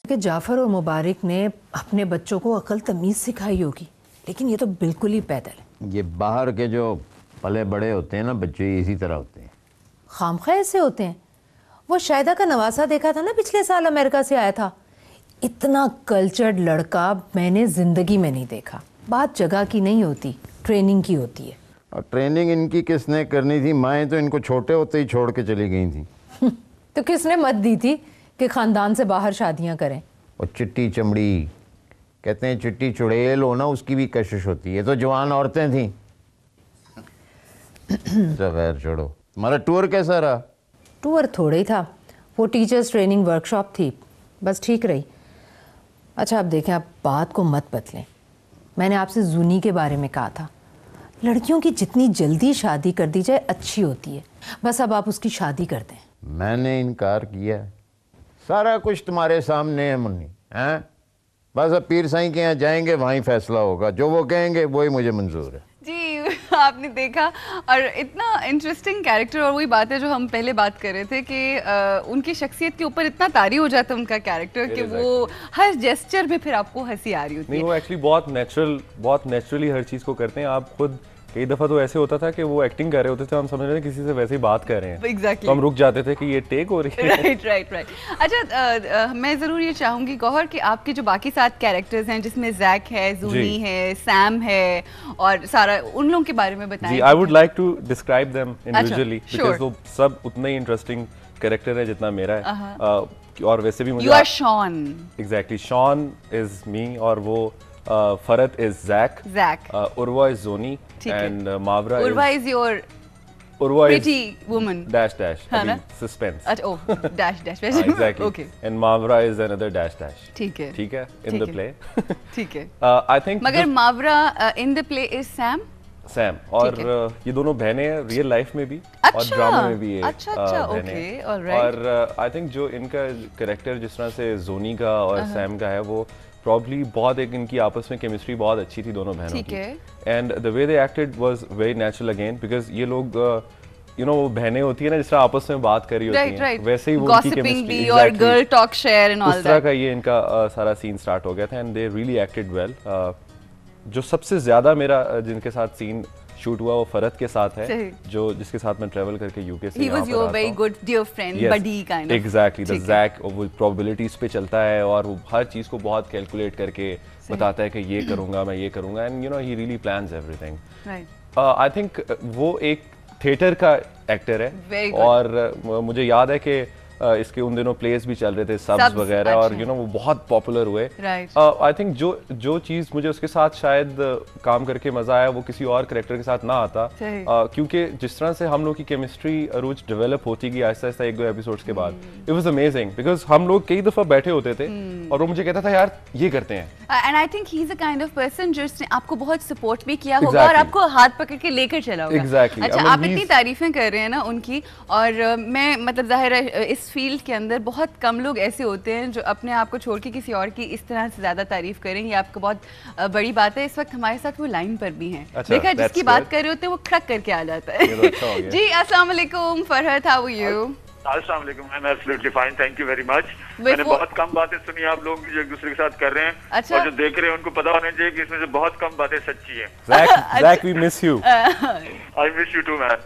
कि जाफर और मुबारक ने अपने बच्चों को अकल तमीज़ सिखाई होगी, लेकिन ये तो बिल्कुल ही पैदल है। ये बाहर के जो पले बड़े होते हैं ना बच्चे, इसी तरह होते हैं, खामखा ऐसे होते हैं। वो शायदा का नवासा देखा था ना, पिछले साल अमेरिका से आया था। इतना कल्चर्ड लड़का मैंने ज़िंदगी में नहीं देखा। बात जगह की नहीं होती, ट्रेनिंग की होती है। और ट्रेनिंग इनकी किसने करनी थी? माएँ तो इनको छोटे होते ही छोड़ के चली गई थी। तो किसने मत दी थी कि ख़ानदान से बाहर शादियां करें? और चिट्टी चमड़ी, कहते हैं चिट्टी चुड़ैल हो ना, उसकी भी कशिश होती है। तो जवान औरतें थीं। खैर छोड़ो, तुम्हारा टूर कैसा रहा? टूर थोड़ा ही था, वो टीचर्स ट्रेनिंग वर्कशॉप थी, बस ठीक रही। अच्छा अब देखें, आप बात को मत बदलें। मैंने आपसे जूनी के बारे में कहा था, लड़कियों की जितनी जल्दी शादी कर दी जाए अच्छी होती है। बस अब आप उसकी शादी कर दें। मैंने इनकार किया? सारा कुछ तुम्हारे सामने है मुन्नी, हैं? बस अब पीर साईं के यहाँ जाएंगे, वहीं फैसला होगा। जो वो कहेंगे वही मुझे मंजूर है। जी आपने देखा, और इतना इंटरेस्टिंग कैरेक्टर। और वही बात है जो हम पहले बात कर रहे थे कि उनकी शख्सियत के ऊपर इतना तारी हो जाता है उनका कैरेक्टर कि वो हर जेस्चर में फिर आपको हंसी आ रही होती है। नहीं, वो एक्चुअली बहुत नेचुरली हर चीज़ को करते हैं। आप खुद कई दफ़ा तो ऐसे होता था कि वो एक्टिंग कर रहे होते थे, हम समझ रहे थे किसी से वैसे ही बात कर रहे हैं। Exactly. तो हम रुक जाते थे कि ये टेक हो रही है। राइट। अच्छा मैं ज़रूर ये चाहूँगी गौहर कि आपके जो बाकी 7 कैरेक्टर्स हैं, जिसमें जैक है, जूनी है, सैम है और सारा, उन लोगों के बारे में बताएं। जी, I would like to describe them individually because वो सब उतना ही इंटरेस्टिंग कैरेक्टर है जितना मेरा है। और वैसे भी मुझे, you are Shawn. Exactly, Shawn is me और वो Farhat is Jack, Urwa is Johnny and Mawra Urwa is your pretty woman dash है suspense। अच्छा, ओह dash exactly okay, and Mavra is another dash। ठीक है in the play। ठीक है। I think मगर मावरा in the play is Sam और ये दोनों बहनें हैं रियल लाइफ में भी और ड्रामा में भी। अच्छा ओके, ऑलराइट। और आई थिंक जो इनका कैरेक्टर जिस तरह से जोनी का और सैम का है, वो प्रॉब्ली बहुत एक इनकी आपस में केमिस्ट्री बहुत अच्छी थी दोनों बहनों की। And the way they acted was very natural again, because ये लोग यू नो वो बहनें होती है ना जिस तरह आपस में बात करी होती हैं, वैसे ही वो उनकी केमिस्ट्री और girl talk share and all that, उस तरह का ये इनका सारा सीन स्टार्ट हो गया था। And they really acted well. जो सबसे ज्यादा मेरा जिनके साथ सीन शूट हुआ वो फरत के साथ है, जो जिसके साथ मैं ट्रैवल करके यूके से He was your very good dear friend, buddy kind of। Exactly, the Zack वो प्रोबेबिलिटीज पे चलता है और वो हर चीज को बहुत कैलकुलेट करके बताता है कि ये करूंगा, मैं ये करूंगा, and you know he really plans everything. I think वो एक थिएटर का एक्टर है और मुझे याद है कि इसके उन दिनों प्लेस भी चल रहे थे, सब्स वगैरह, और यू नो वो बहुत पॉपुलर हुए। आई थिंक जो चीज मुझे उसके साथ शायद काम करके मजा आया वो किसी और कैरेक्टर के साथ ना आता, क्योंकि जिस तरह से हम लोग की केमिस्ट्री रोज डेवलप होती गई आहिस्ता आहिस्ता 1-2 एपिसोड्स के बाद, इट वाज अमेजिंग बिकॉज हम लोग कई दफा बैठे होते थे और वो मुझे कहता था यार ये करते हैं। And I think he is a kind of person जिसने आपको बहुत सपोर्ट भी किया होगा और आपको हाथ पकड़ के लेकर चला होगा। Exactly. अच्छा, आप इतनी तारीफें कर रहे हैं ना उनकी, और मैं मतलब जाहिर है इस फील्ड के अंदर बहुत कम लोग ऐसे होते हैं जो अपने आप को छोड़ के किसी और की इस तरह से ज्यादा तारीफ करें। ये आपको बहुत बड़ी बात है। इस वक्त हमारे साथ वो लाइन पर भी हैं। देखा, जिसकी बात कर रहे होते हैं वो खड़क करके आ जाता है। जी अस्सलाम वालेकुम फरहत, हाउ आर यू? अस्सलाम वालेकुम, I am absolutely fine, thank you very much. मैंने बहुत कम बातें सुनी आप लोग जो एक दूसरे के साथ कर रहे हैं। अच्छा। और जो देख रहे हैं उनको पता होना चाहिए कि इसमें से बहुत कम बातें सच्ची हैं। Zach, we miss you। I miss you too, man।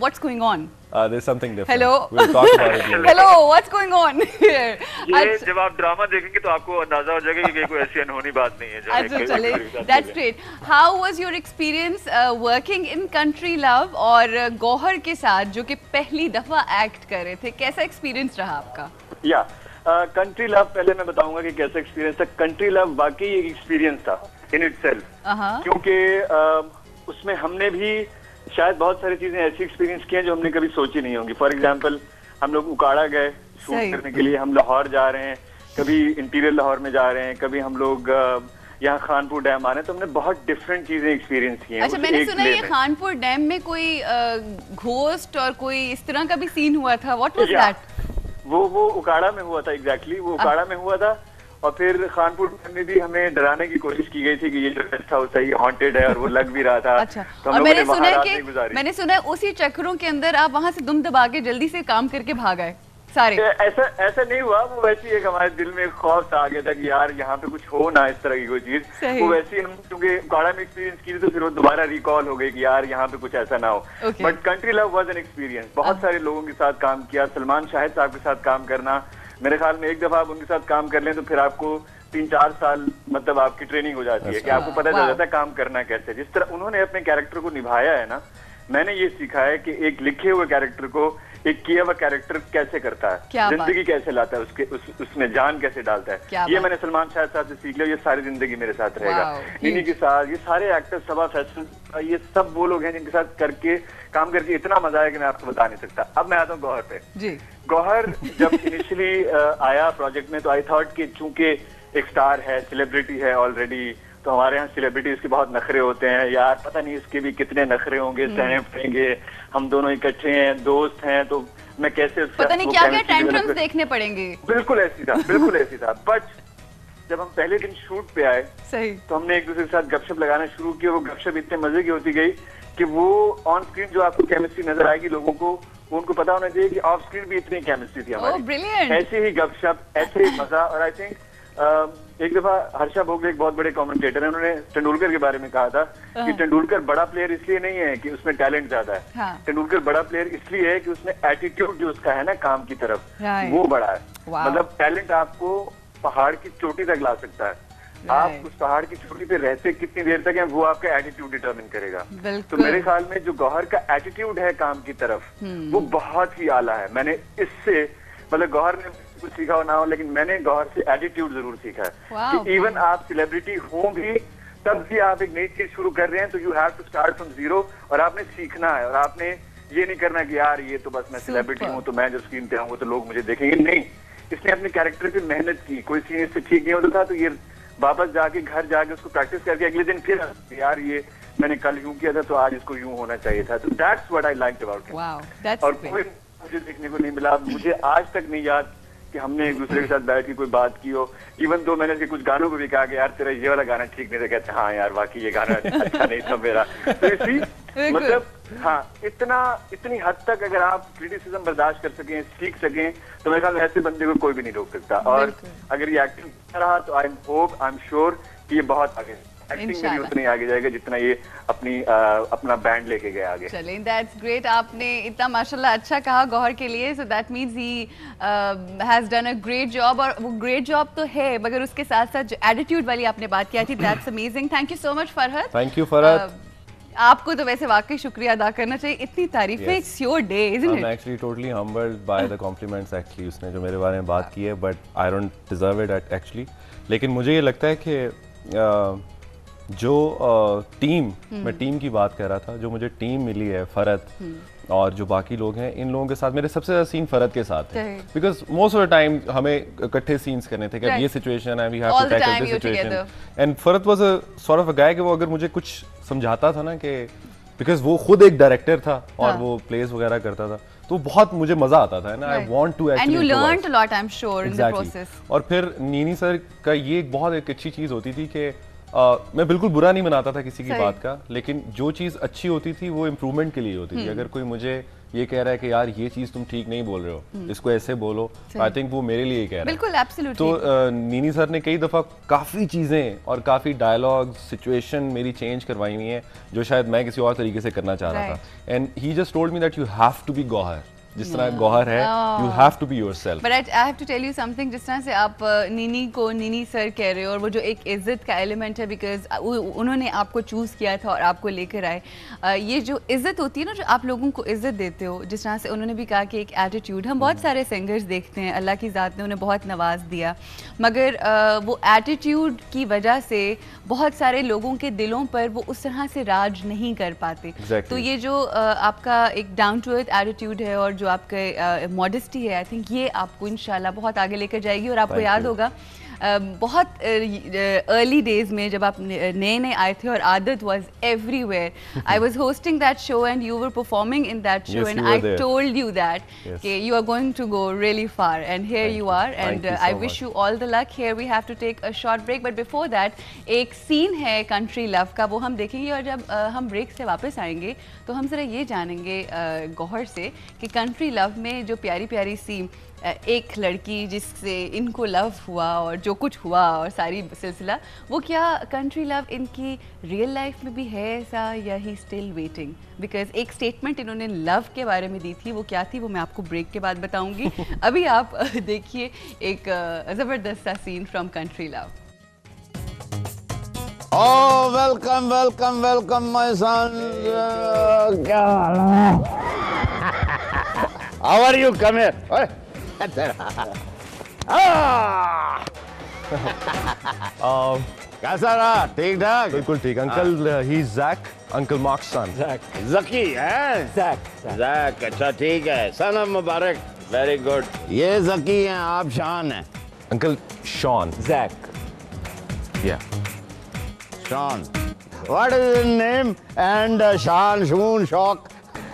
What's going on? There's something different। Hello। We'll talk about it later। Hello, what's going on here? ये जब आप ड्रामा देखेंगे तो आपको अंदाजा हो जाएगा कि कोई ऐसी अनहोनी बात नहीं है। अच्छा चले, that's great। How was your experience working in Country Love और गौहर के साथ जो कि पहली दफा एक्ट कर रहे थे, कैसा एक्सपीरियंस रहा आपका? या कंट्री लव, पहले मैं बताऊंगा कि कैसा एक्सपीरियंस था। कंट्री लव वाकई एक एक्सपीरियंस था इन इटसेल्फ, क्योंकि उसमें हमने भी शायद बहुत सारी चीजें ऐसी एक्सपीरियंस की हैं जो हमने कभी सोची नहीं होंगी। फॉर एग्जांपल, हम लोग उकाड़ा गए शूट करने के लिए, हम लाहौर जा रहे हैं, कभी इंटीरियर लाहौर में जा रहे हैं, कभी हम लोग यहाँ खानपुर डैम आ रहे हैं, तो हमने बहुत डिफरेंट चीजें एक्सपीरियंस की हैं। अच्छा, मैंने सुना है ये खानपुर डैम में कोई घोस्ट और कोई इस तरह का भी सीन हुआ था, व्हाट वाज दैट? वो उकाड़ा में हुआ था। एग्जैक्टली वो उकाड़ा में हुआ था, और फिर खानपुर में भी हमें डराने की कोशिश की गई थी कि ये जो रेस्ट हाउस है ये हॉन्टेड है, और वो लग भी रहा था। अच्छा। तो और मैंने सुना है उसी चक्करों के अंदर आप वहाँ से दुम दबा के जल्दी से काम करके भाग आए। सारे? ऐसा नहीं हुआ, वो वैसे ही एक हमारे दिल में खौफ सा आ गया था कि यार यहाँ पे कुछ हो ना, इस तरह की कोई चीज। वो वैसे ही हम क्योंकि गाड़ा में एक्सपीरियंस की तो फिर वो दोबारा रिकॉल हो गई कि यार यहाँ पे कुछ ऐसा ना हो। But country love was an experience. बहुत सारे लोगों के साथ काम किया, सलमान शाहिद साहब के साथ काम करना, मेरे ख्याल में एक दफा आप उनके साथ काम कर लें तो फिर आपको 3-4 साल मतलब आपकी ट्रेनिंग हो जाती है कि आपको पता चल जाता है काम करना कैसे। जिस तरह उन्होंने अपने कैरेक्टर को निभाया है ना, मैंने ये सीखा है कि एक लिखे हुए कैरेक्टर को एक किया हुआ कैरेक्टर कैसे करता है, जिंदगी कैसे लाता है, उसमें जान कैसे डालता है। ये मैंने सलमान शाहिद साहब से सीख लिया, ये सारी जिंदगी मेरे साथ रहेगा। इन्हीं के साथ ये सारे एक्टर्स, सबा फैसल, ये सब वो लोग हैं जिनके साथ काम करके इतना मजा है कि मैं आपको बता नहीं सकता। अब मैं आता हूँ गौहर पे। गौहर जब इनिशियली आया प्रोजेक्ट में तो आई थॉट कि चूंकि एक स्टार है, सेलिब्रिटी है ऑलरेडी, तो हमारे यहाँ सेलिब्रिटीज के बहुत नखरे होते हैं यार, पता नहीं इसके भी कितने नखरे होंगे, सहने पड़ेंगे, हम दोनों इकट्ठे हैं, दोस्त हैं, तो मैं कैसे पता नहीं क्या क्या टेंट्रम्स देखने पड़ेंगे। बिल्कुल ऐसी था, बिल्कुल ऐसी था। बट जब हम पहले दिन शूट पे आए सही, तो हमने एक दूसरे के साथ गपशप लगाना शुरू किया। वो गपशप इतने मजे की होती गई कि वो ऑन स्क्रीन जो आपको केमिस्ट्री नजर आएगी लोगों को, वो उनको पता होना चाहिए कि ऑफ स्क्रीन भी इतनी केमिस्ट्री थी हमारी। ऐसे ही गपशप, ऐसे ही मजा। और आई थिंक एक दफा हर्षा भोगले एक बहुत बड़े कमेंटेटर है, उन्होंने तेंदुलकर के बारे में कहा था कि तेंदुलकर बड़ा प्लेयर इसलिए नहीं है कि उसमें टैलेंट ज्यादा है, तेंदुलकर बड़ा प्लेयर इसलिए है कि उसमें एटीट्यूड जो उसका है ना काम की तरफ, वो बड़ा है। मतलब टैलेंट आपको पहाड़ की चोटी तक ला सकता है, आप उस पहाड़ की चोटी पे रहते कितनी देर तक है वो आपका एटीट्यूड डिटरमिन करेगा। तो मेरे ख्याल में जो गौहर का एटीट्यूड है काम की तरफ वो बहुत ही आला है। मैंने इससे मतलब गौहर ने कुछ सीखा हो ना हो, लेकिन मैंने गौहर से एटीट्यूड जरूर सीखा है कि इवन आप सेलिब्रिटी हो भी तब भी आप एक नई चीज शुरू कर रहे हैं तो you have to start from zero, और आपने सीखना है। और आपने ये नहीं करना कि यार ये तो बस मैं सेलिब्रिटी हूँ तो मैं जो स्क्रीन पे आऊंगा तो लोग मुझे देखेंगे, नहीं। इसने अपने कैरेक्टर पे मेहनत की, कोई सीन इससे ठीक नहीं होता था तो ये वापस जाके घर जाके उसको प्रैक्टिस करके अगले दिन फिर यार ये मैंने कल यूं किया था तो आज इसको यूं होना चाहिए था। तो that's what I liked about him. और कोई मुझे देखने को नहीं मिला, मुझे आज तक नहीं याद कि हमने एक दूसरे के साथ बैठ के कोई बात की हो। इवन तो मैंने कुछ गानों को भी कहा कि यार तेरा ये वाला गाना ठीक नहीं था, कहते हाँ यार वाकई ये गाना अच्छा नहीं था मेरा। तो इसी मतलब हाँ, इतनी हद तक अगर आप क्रिटिसिज्म बर्दाश्त कर सकें, सीख सकें, तो मेरे ख्याल में ऐसे बंदे को कोई भी नहीं रोक सकता। और अगर ये एक्टिंग कर रहा तो आई एम श्योर कि ये बहुत आगे एक्टिंग में भी उतनी आगे जाएगा जितना ये अपना बैंड लेके गया आगे। चलिए दैट्स ग्रेट, आपने इतना माशाल्लाह अच्छा कहा गौहर के लिए, so that means he has done a great job. और वो ग्रेट जॉब तो है मगर उसके साथ साथ जो एटीट्यूड वाली आपने बात की थी that's amazing. Thank you so much Farhat. Thank you Farhat. आपको तो वैसे वाकई शुक्रिया अदा करना चाहिए, इतनी तारीफें। It's your day isn't it? I'm actually totally humbled by the compliments actually उसने जो मेरे बारे में बात की है, but I don't deserve it actually। लेकिन मुझे ये लगता है कि जो टीम, मैं टीम की बात कर रहा था, जो मुझे टीम मिली है फरहत और जो बाकी लोग हैं, इन लोगों के साथ मेरे सबसे ज़्यादा सीन फरहत के साथ है, because most of the time हमें इकट्ठे सीन्स करने थे कि अब ये सिचुएशन है, we have to tackle this situation. And Farhat was a sort of a guy कि वो अगर मुझे कुछ समझाता था ना कि बिकॉज वो खुद एक डायरेक्टर था और वो प्लेस वगैरह करता था तो बहुत मुझे मजा आता था ना। I want to actually and you learned a lot I am sure in the process. और फिर नीनी सर का ये एक बहुत एक अच्छी चीज़ होती थी कि मैं बिल्कुल बुरा नहीं मनाता था किसी की बात का, लेकिन जो चीज़ अच्छी होती थी वो इम्प्रूवमेंट के लिए होती थी। अगर कोई मुझे ये कह रहा है कि यार ये चीज़ तुम ठीक नहीं बोल रहे हो, इसको ऐसे बोलो, आई थिंक वो मेरे लिए कह रहा है। बिल्कुल एब्सोल्युटली। तो नीनी सर ने कई दफ़ा काफ़ी चीज़ें और काफ़ी डायलॉग सिचुएशन मेरी चेंज करवाई हुई हैं जो शायद मैं किसी और तरीके से करना चाह रहा था। And he just told me that you have to be Gauhar, जिस तरह गौहर है, you have to be yourself. But I have to tell you something, जिस तरह से आप नीनी को नीनी सर कह रहे हो और वो जो एक इज्जत का एलिमेंट है बिकॉज उन्होंने आपको चूज़ किया था और आपको लेकर आए, ये जो इज्जत होती है ना, जो आप लोगों को इज्जत देते हो, जिस तरह से उन्होंने भी कहा कि एक एटीट्यूड, हम बहुत सारे सिंगर्स देखते हैं, अल्लाह की ज़ात ने उन्हें बहुत नवाज दिया, मगर वो एटीट्यूड की वजह से बहुत सारे लोगों के दिलों पर वो उस तरह से राज नहीं कर पाते। तो ये जो आपका एक डाउन टू अर्थ एटीट्यूड है और जो आपके मॉडेस्टी है, आई थिंक ये आपको इंशाल्लाह बहुत आगे लेकर जाएगी। और आपको याद होगा बहुत अर्ली डेज में जब आप नए नए आए थे और आदत was everywhere. I was hosting that show and you were performing in that show and I told you that कि you are going to go really far and here you are and I wish you all the luck. Here we have to take a short break but before that एक scene है country love का, वो हम देखेंगे और जब हम break से वापस आएंगे तो हम ज़रा ये जानेंगे गौहर से कि कंट्री लव में जो प्यारी प्यारी सी एक लड़की जिससे इनको लव हुआ और जो कुछ हुआ और सारी सिलसिला, वो क्या कंट्री लव इनकी रियल लाइफ में भी है ऐसा या ही स्टिल वेटिंग? बिकॉज एक स्टेटमेंट इन्होंने लव के बारे में दी थी, वो क्या थी वो मैं आपको ब्रेक के बाद बताऊंगी. अभी आप देखिए एक ज़बरदस्त सा scene from country love. Oh, welcome, welcome, welcome, my son. क्या हाल है? How are you? Come here. ओए, कैसा रहा? ठीक ठाक? बिल्कुल ठीक. अंकल ही Jack, uncle Mark's son. Zach है? जैक, अच्छा ठीक है. Son of Mubarak. Very good. ये जकी हैं, आप शान हैं. Uncle Sean. Zach. Yeah. Sean. What is his name? And Sean, Shoon, Shock.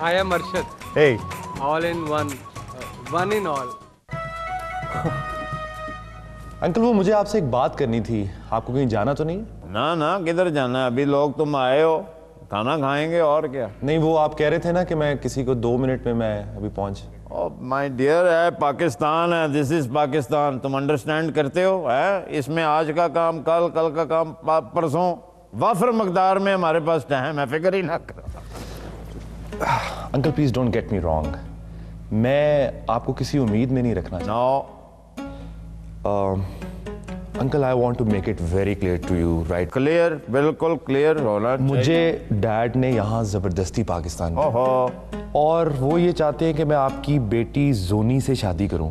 I am Arshad. Hey. All in one. One in all. Uncle वो मुझे आपसे एक बात करनी थी. आपको कहीं जाना तो नहीं? ना ना, किधर जाना है? अभी लोग तुम आए हो, खाना खाएंगे और क्या. नहीं, वो आप कह रहे थे ना कि मैं किसी को 2 मिनट में मैं अभी पहुंच. माय डियर, है पाकिस्तान है. This is Pakistan. तुम अंडरस्टैंड करते हो? है इसमें आज का काम कल, कल का काम परसों. वाफर मकदार में हमारे पास टाइम है, फिक्र ही ना करो. Uncle please don't get me wrong. मैं आपको किसी उम्मीद में नहीं रखना चाहता. No uncle I want to make it very clear to you. Right? Clear, बिल्कुल क्लियर होना. मुझे डैड ने यहाँ जबरदस्ती पाकिस्तान में, ओहो, और वो ये चाहते हैं कि मैं आपकी बेटी जोनी से शादी करूं.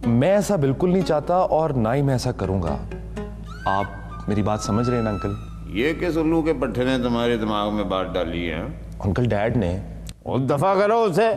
मैं ऐसा बिल्कुल नहीं चाहता और ना ही मैं ऐसा करूंगा. आप मेरी बात समझ रहे हैं ना अंकल? ये किस उल्लू के पट्टे ने तुम्हारे दिमाग में बात डाली है? अंकल डैड ने. और दफा करो उसे.